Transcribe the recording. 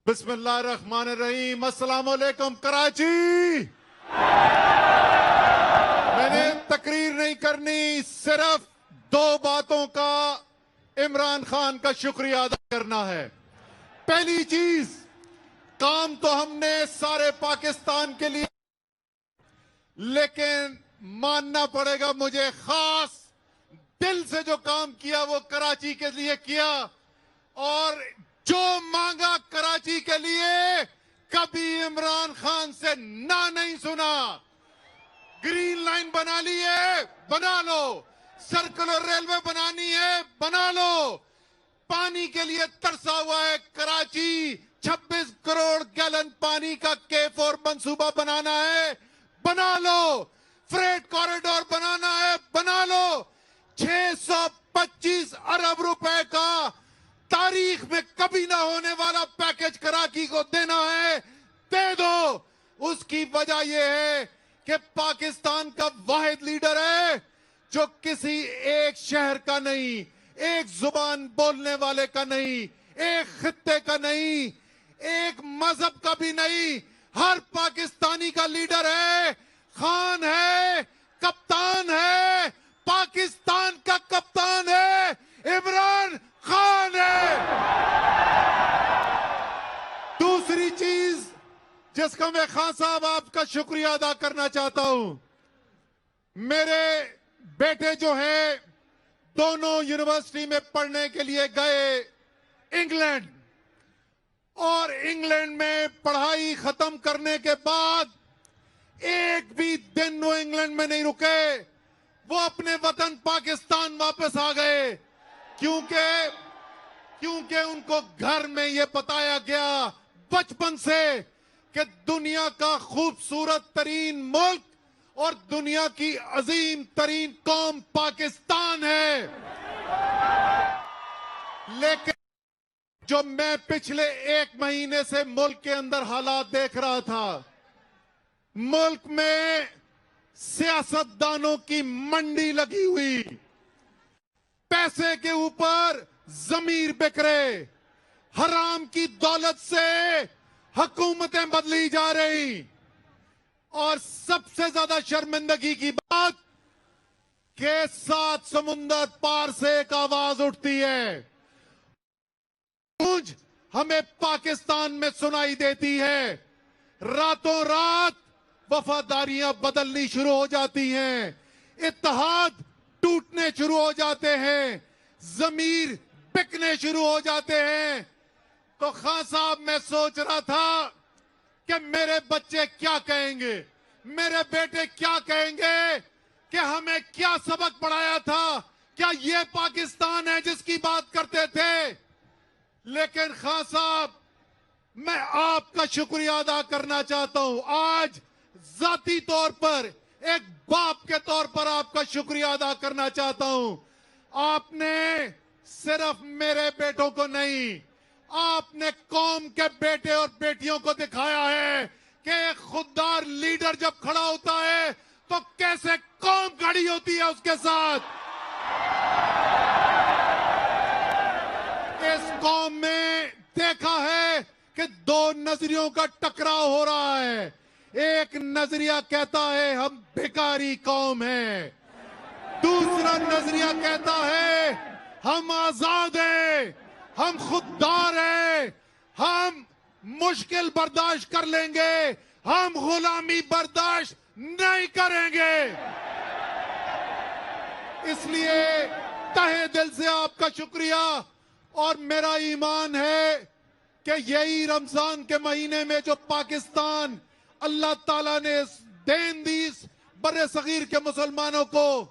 बिस्मिल्लाहिर्रहमानिर्रहीम। अस्सलाम वालेकुम कराची। मैंने तकरीर नहीं करनी, सिर्फ दो बातों का इमरान खान का शुक्रिया अदा करना है। पहली चीज, काम तो हमने सारे पाकिस्तान के लिए, लेकिन मानना पड़ेगा मुझे, खास दिल से जो काम किया वो कराची के लिए किया, और जो मांगा कराची के लिए कभी इमरान खान से ना नहीं सुना। ग्रीन लाइन बना ली है, बना लो। सर्कुलर रेलवे बनानी है, बना लो। पानी के लिए तरसा हुआ है कराची, 26 करोड़ गैलन पानी का K4 मंसूबा बनाना है, बना लो। फ्रेट कॉरिडोर बनाना है, बना लो। 625 अरब रुपए का तारीख में कभी ना होने वाला पैकेज कराची को देना है, दे दो। उसकी वजह यह है कि पाकिस्तान का वाहिद लीडर है जो किसी एक शहर का नहीं, एक जुबान बोलने वाले का नहीं, एक खित्ते का नहीं, एक मजहब का भी नहीं, हर पाकिस्तानी का लीडर है। खान है, कप्तान है, पाकिस्तान का कप्तान है, इमरान खान है। दूसरी चीज जिसका मैं खान साहब आपका शुक्रिया अदा करना चाहता हूं, मेरे बेटे जो हैं दोनों यूनिवर्सिटी में पढ़ने के लिए गए इंग्लैंड, और इंग्लैंड में पढ़ाई खत्म करने के बाद एक भी दिन वो इंग्लैंड में नहीं रुके, वो अपने वतन पाकिस्तान वापस आ गए, क्योंकि उनको घर में ये बताया गया बचपन से कि दुनिया का खूबसूरत तरीन मुल्क और दुनिया की अजीम तरीन कौम पाकिस्तान है। लेकिन जो मैं पिछले एक महीने से मुल्क के अंदर हालात देख रहा था, मुल्क में सियासतदानों की मंडी लगी हुई, पैसे के ऊपर जमीर बिक रहे, हराम की दौलत से हुकूमतें बदली जा रही, और सबसे ज्यादा शर्मिंदगी की बात कि 7 समुंदर पार से एक आवाज उठती है, गूंज हमें पाकिस्तान में सुनाई देती है। रातों रात वफादारियां बदलनी शुरू हो जाती हैं, इत्तेहाद टूटने शुरू हो जाते हैं, जमीर बिकने शुरू हो जाते हैं। तो खान साहब, मैं सोच रहा था कि मेरे बच्चे क्या कहेंगे, मेरे बेटे क्या कहेंगे कि हमें क्या सबक पढ़ाया था, क्या ये पाकिस्तान है जिसकी बात करते थे। लेकिन खान साहब, मैं आपका शुक्रिया अदा करना चाहता हूं। आज जाती तौर पर, एक बाप के तौर पर आपका शुक्रिया अदा करना चाहता हूं। आपने सिर्फ मेरे बेटों को नहीं, आपने कौम के बेटे और बेटियों को दिखाया है कि एक खुददार लीडर जब खड़ा होता है तो कैसे कौम खड़ी होती है उसके साथ। इस कौम में देखा है कि दो नजरियों का टकराव हो रहा है। एक नजरिया कहता है हम भिखारी कौम हैं, दूसरा नजरिया कहता है हम आजाद हैं, हम खुददार हैं, हम मुश्किल बर्दाश्त कर लेंगे, हम गुलामी बर्दाश्त नहीं करेंगे। इसलिए तहे दिल से आपका शुक्रिया, और मेरा ईमान है कि यही रमजान के महीने में जो पाकिस्तान अल्लाह ताला ने देन दी बर्रे सगीर के मुसलमानों को,